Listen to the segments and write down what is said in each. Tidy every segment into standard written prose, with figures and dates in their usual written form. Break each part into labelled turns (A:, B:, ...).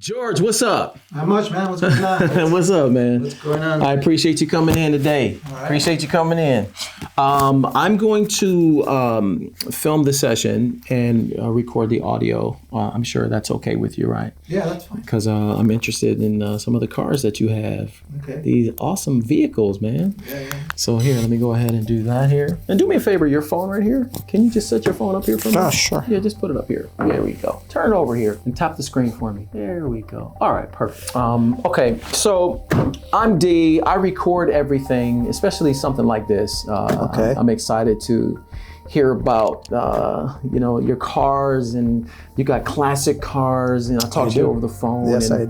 A: George, what's up?
B: Not much, man. What's going on?
A: What's up, man?
B: What's going on?
A: I appreciate you coming in today.
B: All right.
A: Appreciate you coming in. I'm going to film the session and record the audio. I'm sure that's okay with you, right?
B: Yeah, that's fine.
A: Because I'm interested in some of the cars that you have.
B: Okay.
A: These awesome vehicles, man.
B: Yeah.
A: So here, let me go ahead and do that here. And do me a favor, your phone right here. Can you just set your phone up here for me?
B: Oh, sure.
A: Yeah, just put it up here. There we go. Turn it over here and tap the screen for me. There we go. All right, perfect. Okay, so I'm D. I record everything, especially something like this.
B: Okay.
A: I'm excited to hear about your cars, and you got classic cars, and I talked to you over the phone.
B: Yes,
A: and,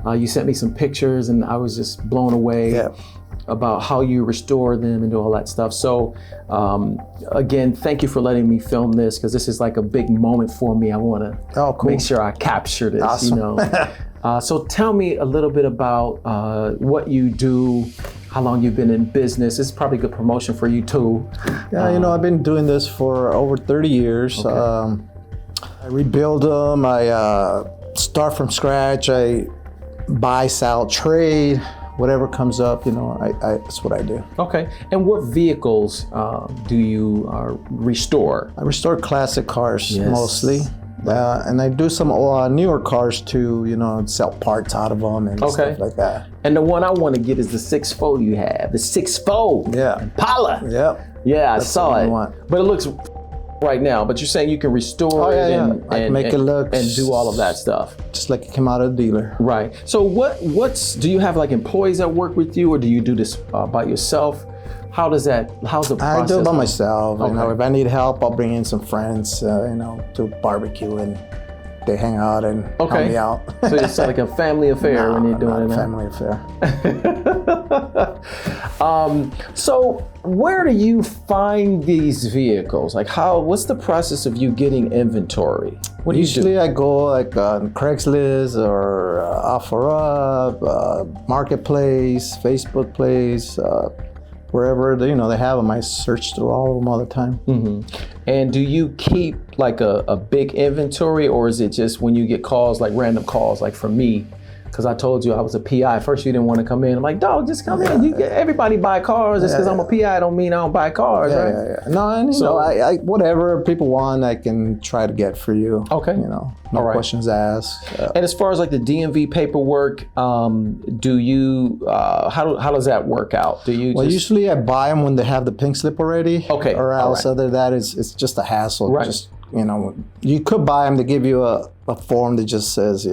B: I do.
A: You sent me some pictures, and I was just blown away.
B: Yeah.
A: About how you restore them and do all that stuff. So again, thank you for letting me film this, because this is like a big moment for me. I want to make sure I capture this.
B: Awesome.
A: So tell me a little bit about what you do, how long you've been in business. It's probably good promotion for you too.
B: Yeah, I've been doing this for over 30 years.
A: Okay.
B: I rebuild them. I start from scratch. I buy, sell, trade. Whatever comes up, that's what I do.
A: Okay, and what vehicles do you restore?
B: I restore classic cars mostly.
A: Right.
B: And I do some newer cars too, sell parts out of them and stuff like that.
A: And the one I want to get is the 6.4 you have, the 6.4.
B: Yeah.
A: Impala.
B: Yep.
A: Yeah, I saw it.
B: Want.
A: But it looks right now, but you're saying you can restore it and
B: make it look
A: and do all of that stuff.
B: Just like it came out of the dealer.
A: Right. So do you have like employees that work with you, or do you do this by yourself? How's the process?
B: I do it by myself.
A: Okay.
B: If I need help, I'll bring in some friends, to barbecue, and they hang out and help me out.
A: So it's like a family affair when you're doing it.
B: Family affair.
A: So where do you find these vehicles? Like what's the process of you getting inventory? What do you do?
B: Usually I go like on Craigslist or OfferUp, Marketplace, Facebook Place, wherever they have them. I search through all of them all the time.
A: Mm-hmm. And do you keep like a big inventory, or is it just when you get calls, like random calls, like from me? Because I told you I was a PI. First, you didn't want to come in. I'm like, dog, just come in. Everybody buy cars. Just because I'm a PI don't mean I don't buy cars, right?
B: Yeah. No, and I whatever people want, I can try to get for you.
A: Okay.
B: No questions asked.
A: And as far as like the DMV paperwork, do you? How does that work out? Do you?
B: Usually I buy them when they have the pink slip already.
A: Okay.
B: Or else other than that, it's just a hassle.
A: Right.
B: Just you could buy them. They give you a form that just says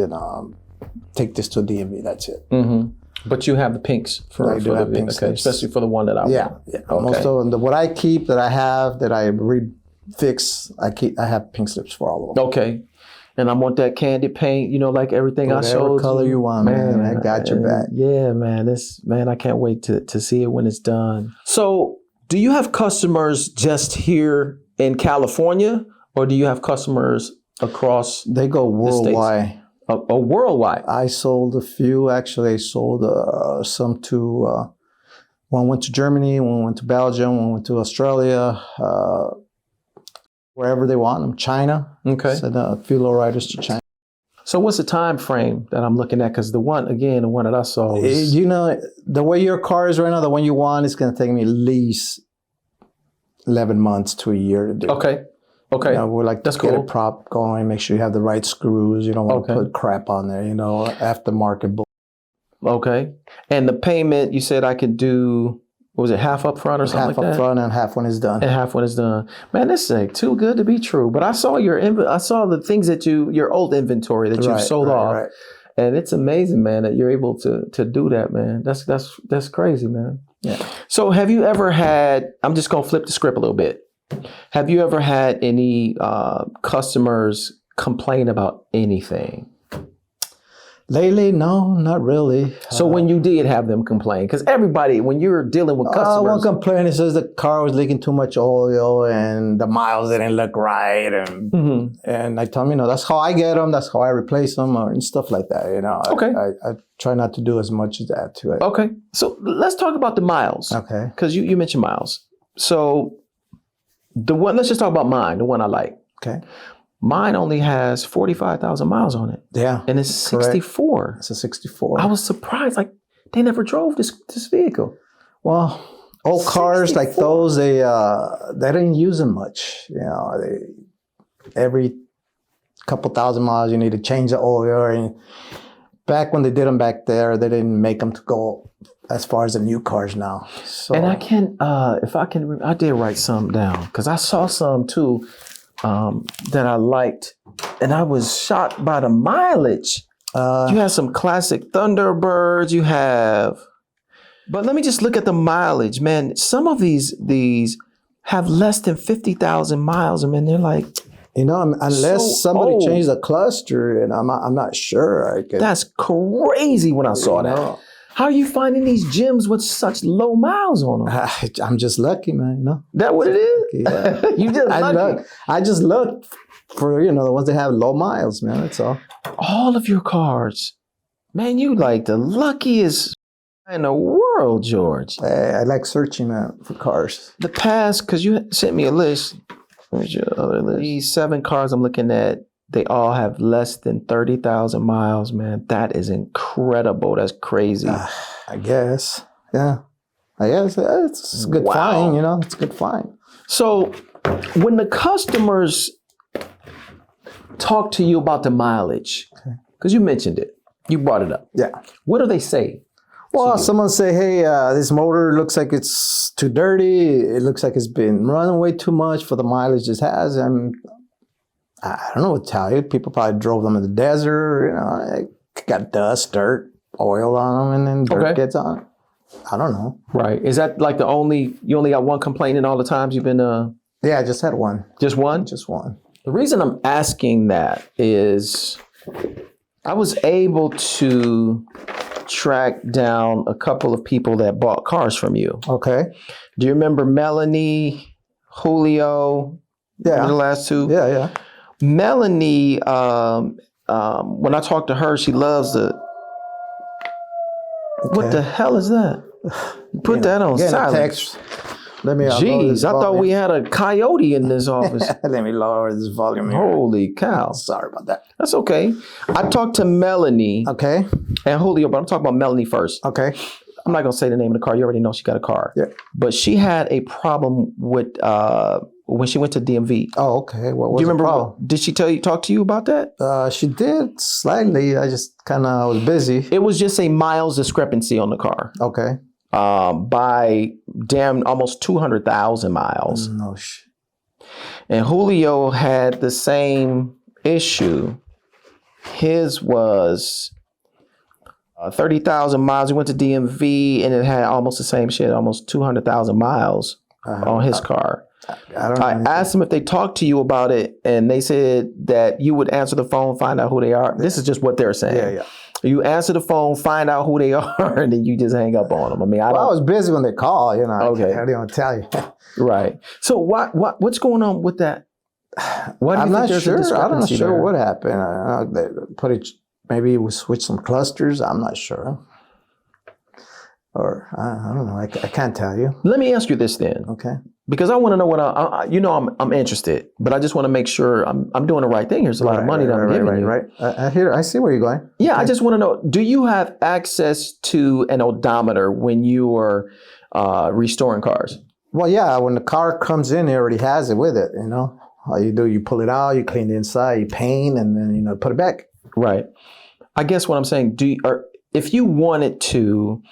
B: take this to DMV. That's it.
A: Mm-hmm. But you have the pinks for the
B: pinks.
A: Okay, especially for the one that I want.
B: Yeah.
A: Okay.
B: Most of them, what I keep that I have that I refix, I have pink slips for all of them.
A: Okay. And I want that candy paint, like everything I showed.
B: Whatever color you want, man. I got your back.
A: Yeah, man. I can't wait to see it when it's done. So, do you have customers just here in California, or do you have customers across?
B: They go worldwide.
A: Worldwide.
B: I sold a few. Actually, I sold some to. One went to Germany. One went to Belgium. One went to Australia. Wherever they want them. China.
A: Okay.
B: Sent a few lowriders to China.
A: So what's the time frame that I'm looking at? Because the one that I saw was...
B: the way your car is right now, the one you want, is going to take me at least 11 months to a year to do.
A: Okay.
B: We're like,
A: that's
B: get
A: cool.
B: a prop going, make sure you have the right screws. You don't want to put crap on there, aftermarket.
A: Okay. And the payment, you said I could do, what was it, half up front or something like that?
B: Half up front and half when it's done.
A: And half when it's done. Man, this is like too good to be true. But I saw I saw the things that your old inventory that you've sold off. Right. And it's amazing, man, that you're able to do that, man. That's crazy, man.
B: Yeah.
A: So have you ever had, I'm just going to flip the script a little bit. Have you ever had any customers complain about anything?
B: Lately, no, not really.
A: So when you did have them complain, because everybody, when you're dealing with customers...
B: one complaint, it says the car was leaking too much oil and the miles didn't look right. And and I tell them, that's how I get them. That's how I replace them and stuff like that,
A: Okay.
B: I try not to do as much as that to it.
A: Okay. So let's talk about the miles.
B: Okay.
A: Because you mentioned miles. So let's just talk about mine, the one I like.
B: Okay.
A: Mine only has 45,000 miles on it.
B: Yeah.
A: And it's 64.
B: It's a 64.
A: I was surprised. Like, they never drove this vehicle.
B: Well, old cars like those, they didn't use them much. You know, every couple thousand miles, you need to change the oil. And back when they did them back there, they didn't make them to go as far as the new cars now. So,
A: and I can, if I can, I did write some down because I saw some too that I liked, and I was shocked by the mileage. You have some classic Thunderbirds. You have, but let me just look at the mileage, man. Some of these have less than 50,000 miles. I mean, they're like,
B: you know, unless somebody
A: old.
B: changed the cluster, and I'm not sure.
A: That's crazy when I saw that. How are you finding these gyms with such low miles on them?
B: I'm just lucky, man. You know,
A: that what it is?
B: Yeah.
A: You just lucky.
B: I just look for, you know, the ones that have low miles, man. That's all.
A: All of your cars, man. You like the luckiest in the world, George.
B: I like searching, man, for cars.
A: The past, because you sent me a list. Where's your other list? These 7 cars I'm looking at, they all have less than 30,000 miles, man. That is incredible. That's crazy.
B: I guess. Yeah. I guess it's a good find, you know. It's a good find.
A: So when the customers talk to you about the mileage, because you mentioned it, you brought it up.
B: Yeah.
A: What do they say?
B: Well, someone say, hey, this motor looks like it's too dirty. It looks like it's been running way too much for the mileage it has. And I don't know what to tell you. People probably drove them in the desert. You know, it got dust, dirt, oil on them, and then dirt gets on it. I don't know.
A: Right. Is that like you only got one complaint in all the times you've been?
B: Yeah, I just had one.
A: Just one?
B: Just one.
A: The reason I'm asking that is I was able to track down a couple of people that bought cars from you.
B: Okay.
A: Do you remember Melanie, Julio?
B: Yeah.
A: The last two?
B: Yeah, yeah.
A: Melanie, when I talk to her, she loves the... Okay. What the hell is that? Put that on silent.
B: Text. Let me.
A: Jeez, I thought we had a coyote in this office.
B: Let me lower this volume here.
A: Holy cow.
B: Sorry about that.
A: That's okay. I talked to Melanie.
B: Okay.
A: And Julio, but I'm talking about Melanie first.
B: Okay.
A: I'm not going to say the name of the car. You already know she got a car.
B: Yeah.
A: But she had a problem with when she went to DMV.
B: Oh, okay. What was
A: Do you remember?
B: the problem?
A: Did she talk to you about that?
B: She did slightly. I just kind of was busy.
A: It was just a miles discrepancy on the car.
B: Okay.
A: By almost 200,000 miles.
B: No shit.
A: And Julio had the same issue. His was 30,000 miles. He went to DMV and it had almost the same shit, almost 200,000 miles on his car. I asked them if they talked to you about it, and they said that you would answer the phone, find out who they are. This is just what they're saying.
B: Yeah, yeah.
A: You answer the phone, find out who they are, and then you just hang up on them. I mean, I
B: was busy when they call, you know.
A: Okay.
B: I didn't want to tell you.
A: Right. So what's going on with that? Why do
B: I'm
A: you
B: not
A: think
B: sure.
A: there's a
B: I'm not
A: discrepancy
B: sure
A: there?
B: what happened. They put it. Maybe we switched some clusters. I'm not sure. Or I don't know. I can't tell you.
A: Let me ask you this then.
B: Okay.
A: Because I want to know what I'm interested, but I just want to make sure I'm doing the right thing. There's a lot of money that I'm giving you.
B: Right. I see where you're going.
A: Yeah,
B: okay.
A: I just want to know, do you have access to an odometer when you are restoring cars?
B: Well, yeah. When the car comes in, it already has it with it. You know, all you do, you pull it out, you clean the inside, you paint, and then put it back.
A: Right. I guess what I'm saying, if you wanted to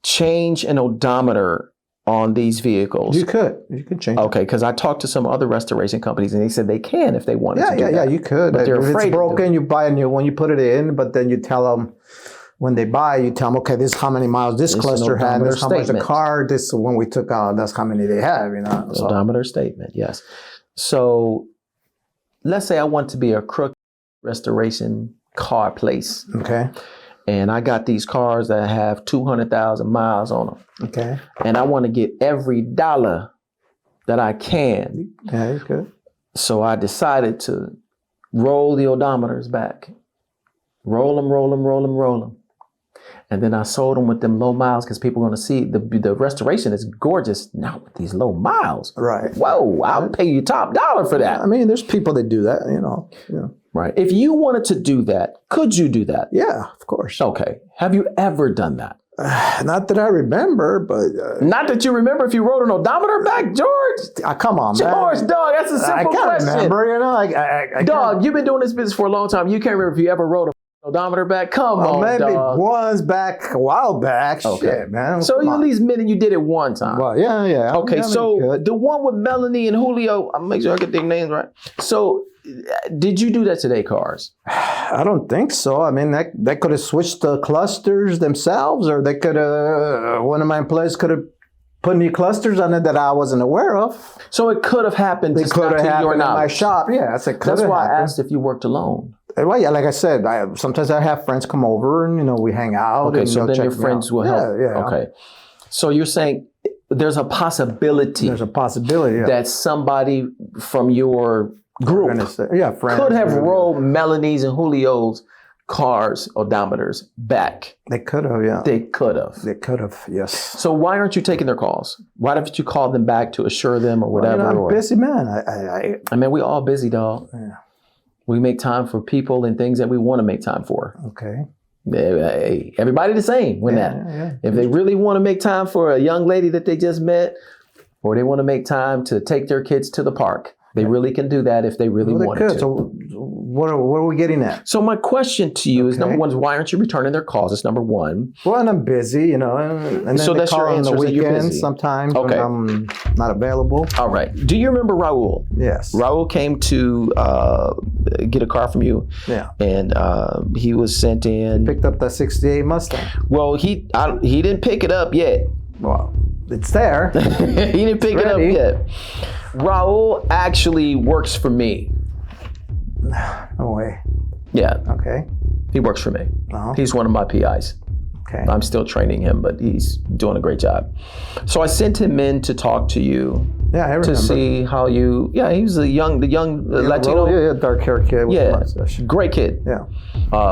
A: change an odometer on these vehicles.
B: You could change it.
A: Okay, because I talked to some other restoration companies and they said they can if they wanted to do that.
B: Yeah, you could.
A: But they're
B: if
A: afraid
B: it's broken, you buy a new one, you put it in, but then you tell them, when they buy, you tell them, okay, this is how many miles this cluster had, this is how much the car, this when we took out, that's how many they have, So.
A: Odometer statement, yes. So let's say I want to be a crook restoration car place.
B: Okay.
A: And I got these cars that have 200,000 miles on them.
B: Okay.
A: And I want to get every dollar that I can.
B: Yeah, you could.
A: So I decided to roll the odometers back. Roll them. And then I sold them with them low miles because people are going to see the restoration is gorgeous. Not with these low miles.
B: Right.
A: Whoa, I'll pay you top dollar for that.
B: I mean, there's people that do that, you know. Yeah.
A: Right. If you wanted to do that, could you do that?
B: Yeah, of course.
A: Okay. Have you ever done that?
B: Not that I remember, but...
A: Not that you remember if you rode an odometer back, George?
B: Come on,
A: George,
B: man.
A: dog, that's a simple
B: I can't
A: question.
B: remember, you know. I
A: Dog, you've been doing this business for a long time. You can't remember if you ever rode an odometer back? Come on,
B: maybe
A: dog.
B: once back, a while back.
A: Okay.
B: Shit, man.
A: So
B: Come
A: you at
B: on.
A: least admitted you did it one time.
B: Well, yeah.
A: Okay,
B: Yeah,
A: so
B: good.
A: the one with Melanie and Julio, I'll make sure I get their names right. So did you do that today, cars?
B: I don't think so. I mean, they could have switched the clusters themselves, or they could have, one of my employees could have put new clusters on it that I wasn't aware of.
A: So it could have happened.
B: It could have happened in my shop. Yeah, that's it.
A: That's why I asked if you worked alone.
B: Well, yeah, like I said, sometimes I have friends come over and, you know, we hang out.
A: Okay,
B: and
A: so then
B: check
A: your
B: me
A: friends
B: out.
A: will help.
B: Yeah.
A: Okay. So you're saying there's a possibility
B: There's a possibility, yeah.
A: that somebody from your group
B: friends.
A: could have rolled Melanie's and Julio's cars, odometers back.
B: They could have, yeah.
A: They could have.
B: They could have, yes.
A: So why aren't you taking their calls? Why don't you call them back to assure them or whatever?
B: Well, you know, I'm
A: or,
B: a busy man.
A: I mean, we all busy, dog.
B: Yeah.
A: We make time for people and things that we want to make time for.
B: Okay.
A: Hey, everybody the same when that.
B: Yeah.
A: If they really want to make time for a young lady that they just met, or they want to make time to take their kids to the park, they really can do that if they really want to.
B: So what are we getting at?
A: So my question to you is, number
B: Okay.
A: one, is why aren't you returning their calls? That's number one.
B: Well, and I'm busy, you know, and then
A: So
B: they
A: that's
B: call
A: your
B: on the
A: answer, is that you're
B: weekends
A: busy.
B: sometimes
A: Okay.
B: when I'm not available.
A: All right. Do you remember Raul?
B: Yes.
A: Raul came to get a car from you,
B: Yeah.
A: and he was sent in.
B: Picked up that 68 Mustang.
A: Well, he didn't pick it up yet.
B: Well, it's there.
A: He didn't pick it up
B: ready.
A: yet. Raul actually works for me.
B: No way.
A: Yeah,
B: Okay.
A: he works for me.
B: Uh-huh.
A: He's one of my PIs.
B: Okay.
A: I'm still training him, but he's doing a great job. So I sent him in to talk to you
B: Yeah, I remember.
A: to see how you. Yeah, he was the young Latino.
B: Yeah, dark hair kid with a
A: Yeah,
B: mustache.
A: great kid.
B: Yeah.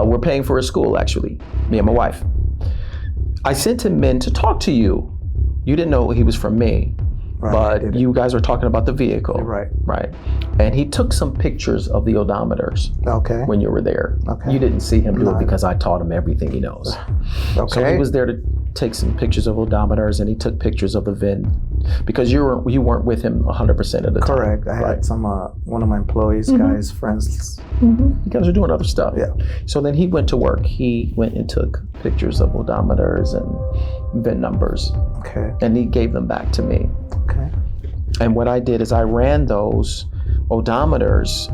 A: We're paying for his school, actually, me and my wife. I sent him in to talk to you. You didn't know he was from me,
B: Right, I
A: but
B: didn't.
A: you guys were talking about the vehicle.
B: Right.
A: Right. And he took some pictures of the odometers
B: Okay.
A: when you were there.
B: Okay.
A: You didn't see him do
B: No.
A: it because I taught him everything he knows. So
B: Okay.
A: he was there to take some pictures of odometers, and he took pictures of the VIN because you weren't with him 100% of the time.
B: Correct. I had some one of my employees, guys, friends.
A: You guys are doing other stuff.
B: Yeah.
A: So then he went to work. He went and took pictures of odometers and VIN numbers,
B: Okay.
A: and he gave them back to me.
B: Okay.
A: And what I did is I ran those odometers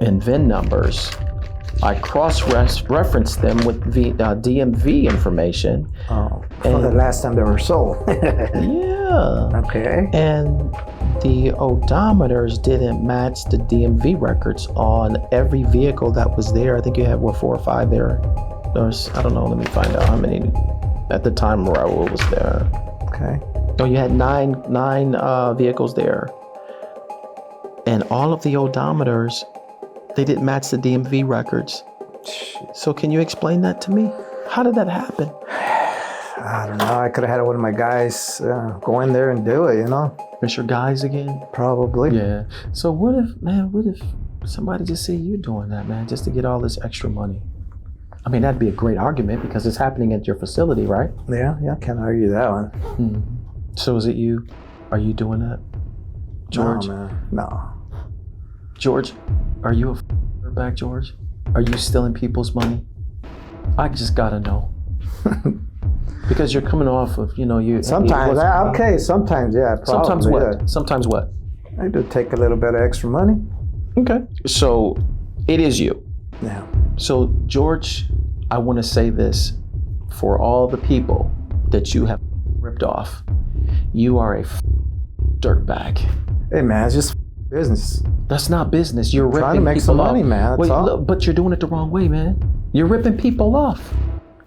A: and VIN numbers. I cross-referenced them with DMV information.
B: Oh, for the last time they were sold.
A: Yeah.
B: Okay.
A: And the odometers didn't match the DMV records on every vehicle that was there. I think you had, 4 or 5 there. There's, I don't know, let me find out how many at the time Raul was there.
B: Okay.
A: No, you had nine vehicles there. And all of the odometers, they didn't match the DMV records. So can you explain that to me? How did that happen?
B: I don't know. I could have had one of my guys go in there and do it, you know?
A: It's your guys again?
B: Probably.
A: Yeah. So what if somebody just see you doing that, man, just to get all this extra money? I mean, that'd be a great argument because it's happening at your facility, right?
B: Yeah, can't argue that one.
A: So is it you? Are you doing that? George?
B: No, man. No.
A: George, are you a back, George? Are you stealing people's money? I just gotta know. Because you're coming off of, you.
B: Sometimes, sometimes, yeah. Probably,
A: Sometimes what?
B: Yeah.
A: Sometimes what?
B: I do take a little bit of extra money.
A: Okay. So it is you.
B: Yeah.
A: So George, I want to say this for all the people that you have ripped off. You are a dirtbag.
B: Hey, man, it's just business.
A: That's not business. You're ripping
B: Trying to make
A: people
B: some
A: off.
B: money, man. That's all.
A: Look, but you're doing it the wrong way, man. You're ripping people off.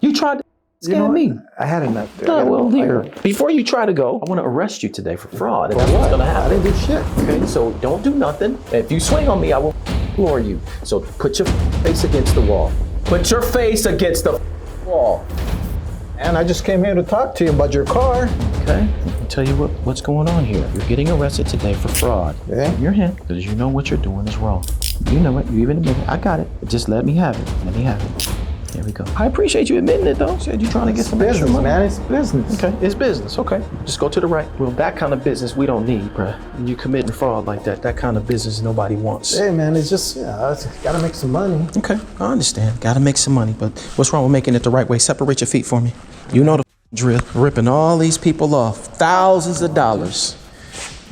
A: You tried to scam me.
B: I had enough.
A: No, well, here. Before you try to go, I want to arrest you today for fraud. And that's what's going to happen.
B: I didn't do shit.
A: Okay, so don't do nothing. If you swing on me, I will floor you. So put your face against the wall. Put your face against the
B: Well, and I just came here to talk to you about your car.
A: Okay, let me tell you what's going on here. You're getting arrested today for fraud.
B: Yeah.
A: In your hand, because you know what you're doing is wrong. You know it, you even admit it. I got it. Just let me have it. Let me have it. There we go. I appreciate you admitting it though. Said you're trying to get some extra
B: Business,
A: money.
B: man. It's business.
A: Okay, it's business. Okay, just go to the right. Well, that kind of business we don't need, bruh. You committing fraud like that, that kind of business nobody wants.
B: Hey, man, it's just, gotta make some money.
A: Okay, I understand. Gotta make some money, but what's wrong with making it the right way? Separate your feet for me. You know the drill. Ripping all these people off thousands of dollars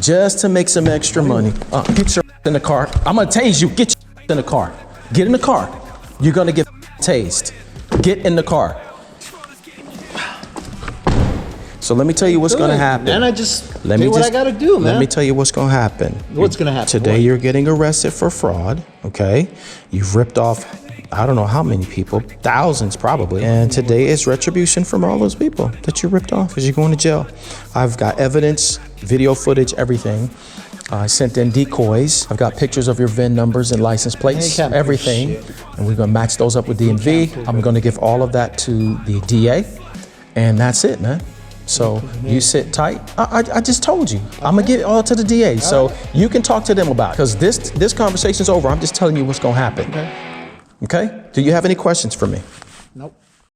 A: just to make some extra money. Get your in the car. I'm gonna tase you. Get your in the car. Get in the car. You're gonna get tased. Get in the car. So let me tell you what's gonna happen.
B: And I just do what I gotta do, man.
A: Let me tell you what's gonna happen.
B: What's gonna happen?
A: Today you're getting arrested for fraud, okay? You've ripped off, I don't know how many people, thousands probably. And today is retribution from all those people that you ripped off because you're going to jail. I've got evidence, video footage, everything. I sent in decoys. I've got pictures of your VIN numbers and license plates, everything. And we're gonna match those up with DMV. I'm gonna give all of that to the DA. And that's it, man. So you sit tight. I just told you. I'm gonna give it all to the DA. So you can talk to them about it. Because this conversation's over. I'm just telling you what's gonna happen. Okay? Do you have any questions for me?
B: Nope.